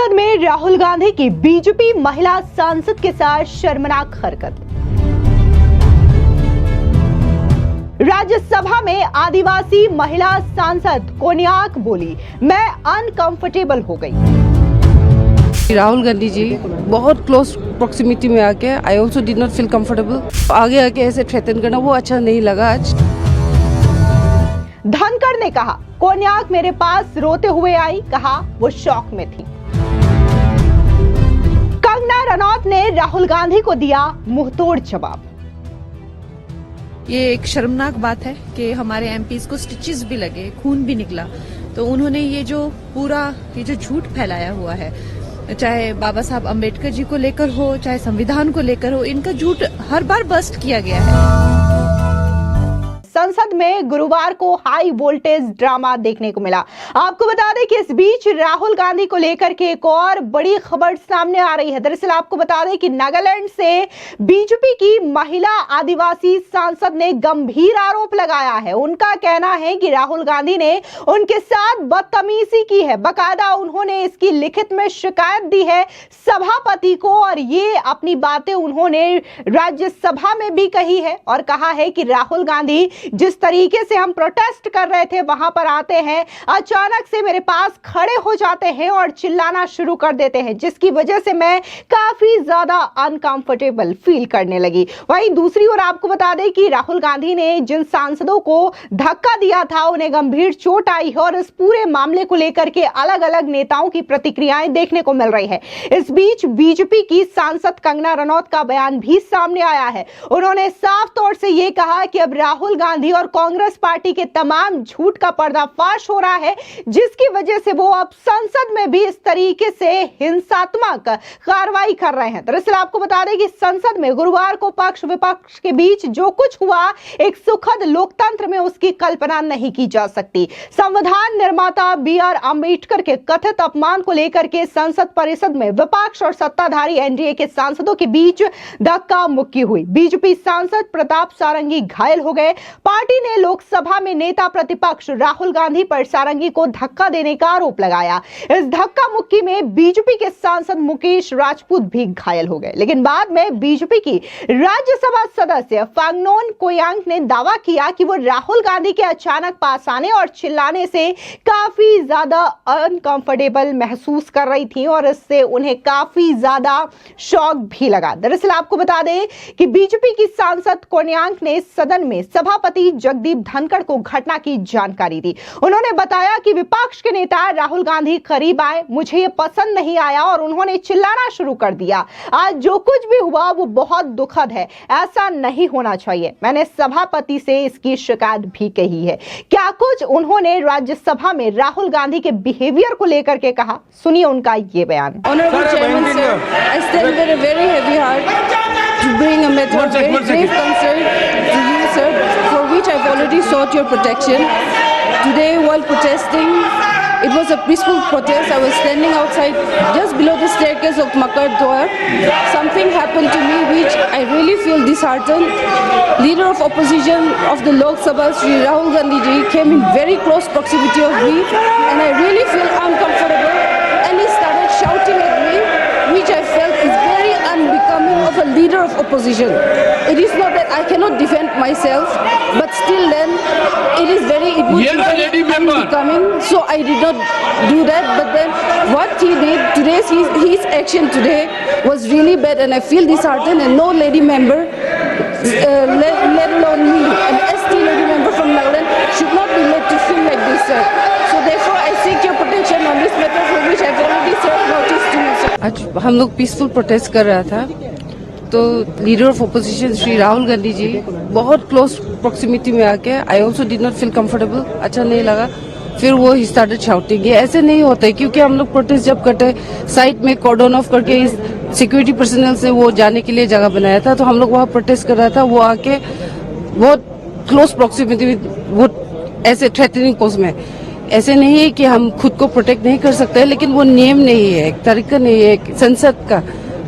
संसद में राहुल गांधी की बीजेपी महिला सांसद के साथ शर्मनाक हरकत। राज्यसभा में आदिवासी महिला सांसद कोन्याक बोली, मैं अनकंफर्टेबल हो गई। राहुल गांधी जी बहुत क्लोज प्रॉक्सिमिटी में आके I also did not feel comfortable. आगे आके ऐसे थ्रेटन करना वो अच्छा नहीं लगा। आज धनखड़ ने कहा, कोन्याक मेरे पास रोते हुए आई, कहा वो शॉक में थी। कंगना रनौत ने राहुल गांधी को दिया मुंहतोड़ जवाब। ये एक शर्मनाक बात है कि हमारे एमपीज को स्टिचेस भी लगे, खून भी निकला, तो उन्होंने ये जो झूठ फैलाया हुआ है, चाहे बाबा साहब अम्बेडकर जी को लेकर हो, चाहे संविधान को लेकर हो, इनका झूठ हर बार बस्ट किया गया है। संसद में गुरुवार को हाई वोल्टेज ड्रामा देखने को मिला। आपको बता दें कि इस बीच राहुल गांधी को लेकर के एक और बड़ी खबर सामने आ रही है। दरअसल आपको बता दें कि नागालैंड से बीजेपी की महिला आदिवासी सांसद ने गंभीर आरोप लगाया है। उनका कहना है कि राहुल गांधी ने उनके साथ बदतमीजी की है। बकायदा उन्होंने इसकी लिखित में शिकायत दी है सभापति को, और ये अपनी बातें उन्होंने राज्यसभा में भी कही है और कहा है कि राहुल गांधी जिस तरीके से हम प्रोटेस्ट कर रहे थे वहां पर आते हैं, अचानक से मेरे पास खड़े हो जाते हैं और चिल्लाना शुरू कर देते हैं, जिसकी वजह से मैं काफी ज्यादा अनकंफर्टेबल फील करने लगी। वहीं दूसरी ओर आपको बता दें कि राहुल गांधी ने जिन सांसदों को धक्का दिया था उन्हें गंभीर चोट आई है और इस पूरे मामले को लेकर के अलग अलग नेताओं की प्रतिक्रियाएं देखने को मिल रही है। इस बीच बीजेपी की सांसद कंगना रनौत का बयान भी सामने आया है। उन्होंने साफ तौर से यह कहा कि अब राहुल गांधी और कांग्रेस पार्टी के तमाम झूठ का पर्दाफाश हो रहा है, जिसकी वजह से वो अब संसद में भी इस तरीके से हिंसात्मक कार्रवाई कर रहे हैं। दरअसल आपको बता दें कि संसद में गुरुवार को पक्ष विपक्ष के बीच जो कुछ हुआ, एक सुखद लोकतंत्र में उसकी कल्पना नहीं की जा सकती। संविधान निर्माता बी.आर. अम्बेडकर के कथित अपमान को लेकर के संसद परिषद में विपक्ष और सत्ताधारी एनडीए के सांसदों के बीच धक्का मुक्की हुई। बीजेपी सांसद प्रताप सारंगी घायल हो गए। पार्टी ने लोकसभा में नेता प्रतिपक्ष राहुल गांधी पर सारंगी को धक्का देने का आरोप लगाया। इस धक्का मुक्की में बीजेपी के सांसद मुकेश राजपूत भी घायल हो गए, लेकिन बाद में बीजेपी की राज्यसभा सदस्य फांगनोन कोयांग ने दावा किया कि वो राहुल गांधी के अचानक पास आने और चिल्लाने से काफी ज्यादा अनकंफर्टेबल महसूस कर रही थी और इससे उन्हें काफी ज्यादा शॉक भी लगा। दरअसल आपको बता दें कि बीजेपी की सांसद कोयांग ने सदन में सभापति जगदीप धनखड़ को घटना की जानकारी दी। उन्होंने बताया कि विपक्ष के नेता राहुल गांधी करीब आए, मुझे ये पसंद नहीं आया और उन्होंने चिल्लाना शुरू कर दिया। आज जो कुछ भी हुआ वो बहुत दुखद है, ऐसा नहीं होना चाहिए। मैंने सभापति से इसकी शिकायत भी कही है। क्या कुछ उन्होंने राज्यसभा में राहुल गांधी के बिहेवियर को लेकर के कहा, सुनिए उनका ये बयान। Honorable Chairman sir, I stand with a very heavy heart to bring a matter of very grave concern to you sir, for which I've already sought your protection. Today while protesting, it was a peaceful protest. I was standing outside just below the staircase of Makar Dwar. Something happened to me which I really feel disheartened. Leader of opposition of the Lok Sabha, Shri Rahul Gandhi ji, came in very close proximity of me and I really feel uncomfortable and he started shouting at me, which I felt is very unbecoming of a leader of opposition. It is not that I cannot defend myself, but still then it would be very unbecoming, so I did not do that. But then what he did today, his action today was really bad and I feel disheartened, and no lady member, let alone me, an ST lady member from Nagaland, should not be made to feel like this sir. So therefore I seek your protection on this matter, for which I have already served notice to you sir. आज हम लोग peaceful protest कर रहा था, तो leader of opposition Shri Rahul Gandhi ji बहुत close proximity में आके I also did not feel comfortable, अच्छा नहीं लगा। फिर वो ही स्टार्टेड शाउटिंग। ये ऐसे नहीं होता है, क्योंकि हम लोग प्रोटेस्ट जब करते साइड में कॉर्डन ऑफ करके इस सिक्योरिटी पर्सनल से वो जाने के लिए जगह बनाया था, तो हम लोग वहाँ प्रोटेस्ट कर रहा था। वो आके बहुत क्लोज प्रॉक्सिमिटी, वो ऐसे थ्रेटनिंग पोस्ट में, ऐसे नहीं है कि हम खुद को प्रोटेक्ट नहीं कर सकते, लेकिन वो नियम नहीं है, एक तरीका नहीं है संसद का।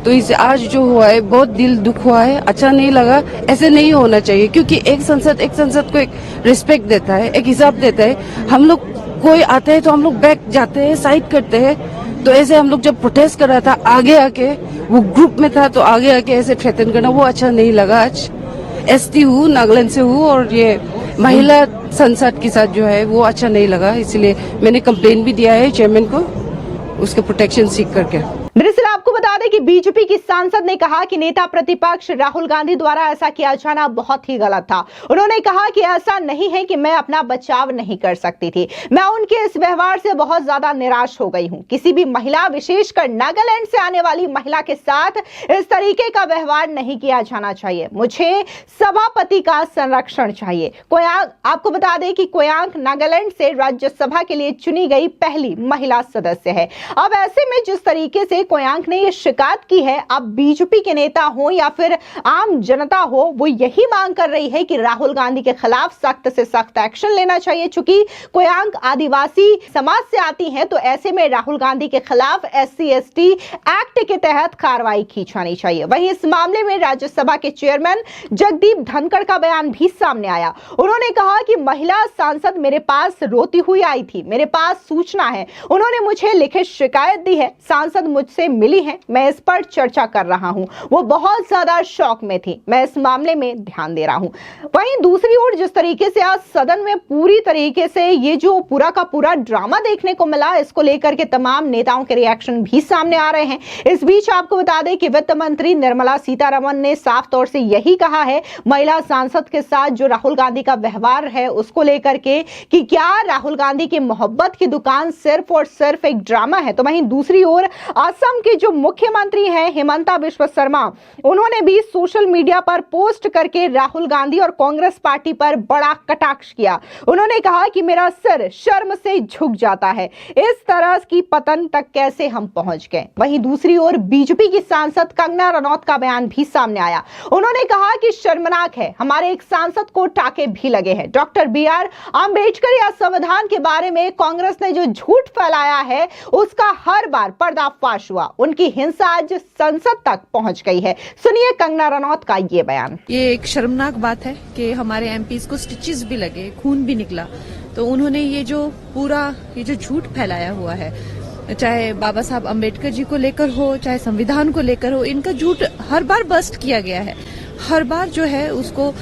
तो इसे आज जो हुआ है बहुत दिल दुख हुआ है, अच्छा नहीं लगा। ऐसे नहीं होना चाहिए, क्योंकि एक संसद को एक रिस्पेक्ट देता है, एक हिसाब देता है। हम लोग कोई आता है तो हम लोग बैक जाते हैं, साइड करते हैं, तो ऐसे हम लोग जब प्रोटेस्ट कर रहा था आगे आके, वो ग्रुप में था तो आगे आके ऐसे थ्रेटन करना वो अच्छा नहीं लगा। आज एसटी हूँ, नागालैंड से हूँ और ये महिला संसद के साथ जो है वो अच्छा नहीं लगा, इसलिए मैंने कंप्लेन भी दिया है चेयरमैन को, उसके प्रोटेक्शन सीख करके। दरअसल आपको बता दें कि बीजेपी की सांसद ने कहा कि नेता प्रतिपक्ष राहुल गांधी द्वारा ऐसा किया जाना बहुत ही गलत था। उन्होंने कहा कि ऐसा नहीं है कि मैं अपना बचाव नहीं कर सकती थी, मैं उनके इस व्यवहार से बहुत ज्यादा निराश हो गई हूं। किसी भी महिला, विशेषकर नागालैंड से आने वाली महिला के साथ इस तरीके का व्यवहार नहीं किया जाना चाहिए। मुझे सभापति का संरक्षण चाहिए। कोयांग, आपको बता दें कि कोयांग नागालैंड से राज्यसभा के लिए चुनी गई पहली महिला सदस्य है। अब ऐसे में जिस तरीके से कोयांग ने ये शिकायत की है, अब बीजेपी के नेता हो या फिर आम जनता हो, वो यही मांग कर रही है कि राहुल गांधी के खिलाफ सख्त से सख्त एक्शन लेना चाहिए। चूंकि कोयांग आदिवासी समाज से आती हैं, तो ऐसे में राहुल गांधी के खिलाफ SC/ST एक्ट के तहत कार्रवाई की जानी चाहिए। वहीं इस मामले में राज्यसभा के चेयरमैन जगदीप धनखड़ का बयान भी सामने आया। उन्होंने कहा कि महिला सांसद मेरे पास रोती हुई आई थी, मेरे पास सूचना है, उन्होंने मुझे लिखित शिकायत दी है, सांसद मुझसे मिली है, मैं इस पर चर्चा कर रहा हूं, वो बहुत ज्यादा शॉक में थी, मैं इस मामले में ध्यान दे रहा हूं। वहीं दूसरी ओर जिस तरीके से आज सदन में पूरी तरीके से ये जो पूरा का पूरा ड्रामा देखने को मिला, इसको लेकर के तमाम नेताओं के रिएक्शन भी सामने आ रहे हैं। इस बीच आपको बता दें कि वित्त मंत्री निर्मला सीतारमण ने साफ तौर से यही कहा है महिला सांसद के साथ जो राहुल गांधी का व्यवहार है उसको लेकर के, कि क्या राहुल गांधी की मोहब्बत की दुकान सिर्फ और सिर्फ एक ड्रामा है। तो वहीं दूसरी ओर असम के जो मुख्यमंत्री हैं हिमंता बिस्वा शर्मा, उन्होंने भी सोशल मीडिया पर पोस्ट करके राहुल गांधी और कांग्रेस पार्टी पर बड़ा कटाक्ष किया। उन्होंने कहा कि मेरा सिर शर्म से झुक जाता है, इस तरह की पतन तक कैसे हम पहुंच गए। वहीं दूसरी ओर बीजेपी की सांसद कंगना रनौत का बयान भी सामने आया। उन्होंने कहा कि शर्मनाक है, हमारे एक सांसद को टाके भी लगे हैं। डॉक्टर BR अंबेडकर या संविधान के बारे में कांग्रेस ने जो झूठ फैलाया है उसका हर बार पर्दाफाश हुआ, उनकी हिंसा आज संसद तक पहुंच गई है। सुनिए कंगना रनौत का ये बयान। ये एक शर्मनाक बात है कि हमारे MPs को स्टिचेस भी लगे, खून भी निकला। तो उन्होंने ये जो झूठ फैलाया हुआ है, चाहे बाबा साहब अंबेडकर जी को लेकर हो, चाहे संविधान को लेकर हो, इनका झूठ हर बार बस्ट किया गया है, हर बार जो है उसको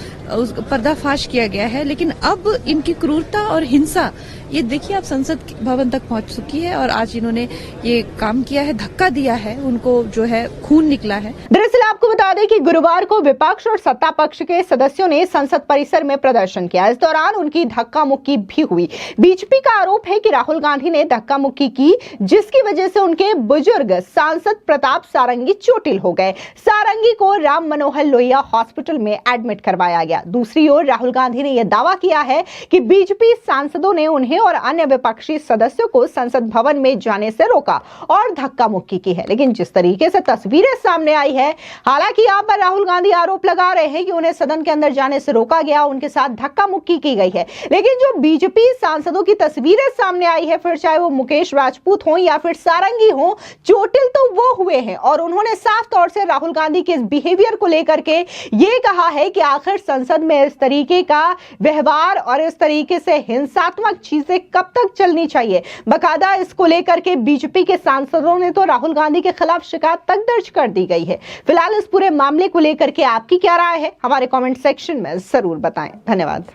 पर्दाफाश किया गया है। लेकिन अब इनकी क्रूरता और हिंसा ये देखिए आप संसद भवन तक पहुंच चुकी है और आज इन्होंने ये काम किया है, धक्का दिया है, उनको जो है खून निकला है। दरअसल आपको बता दें कि गुरुवार को विपक्ष और सत्ता पक्ष के सदस्यों ने संसद परिसर में प्रदर्शन किया। इस दौरान उनकी धक्का मुक्की भी हुई। बीजेपी का आरोप है कि राहुल गांधी ने धक्का मुक्की की, जिसकी वजह से उनके बुजुर्ग सांसद प्रताप सारंगी चोटिल हो गए। सारंगी को राम मनोहर लोहिया हॉस्पिटल में एडमिट करवाया गया। दूसरी ओर राहुल गांधी ने यह दावा किया है कि बीजेपी सांसदों ने उन्हें और अन्य विपक्षी सदस्यों को संसद भवन में जाने से रोका और धक्का मुक्की की है। लेकिन जिस तरीके से तस्वीरें सामने आई है, हालांकि यहाँ पर राहुल गांधी आरोप लगा रहे हैं कि उन्हें सदन के अंदर जाने से रोका गया, उनके साथ धक्का मुक्की की गई है। लेकिन जो बीजेपी सांसदों की तस्वीरें सामने आई है, फिर चाहे वो मुकेश राजपूत हो या फिर सारंगी हो, चोटिल तो वो हुए हैं और उन्होंने साफ तौर से राहुल गांधी के इस बिहेवियर को लेकर के ये कहा है कि आखिर संसद में इस तरीके का व्यवहार और इस तरीके से हिंसात्मक चीजें कब तक चलनी चाहिए। बकायदा इसको लेकर के बीजेपी के सांसदों ने तो राहुल गांधी के खिलाफ शिकायत तक दर्ज कर दी गई है। फिलहाल इस पूरे मामले को लेकर के आपकी क्या राय है, हमारे कमेंट सेक्शन में जरूर बताएं। धन्यवाद।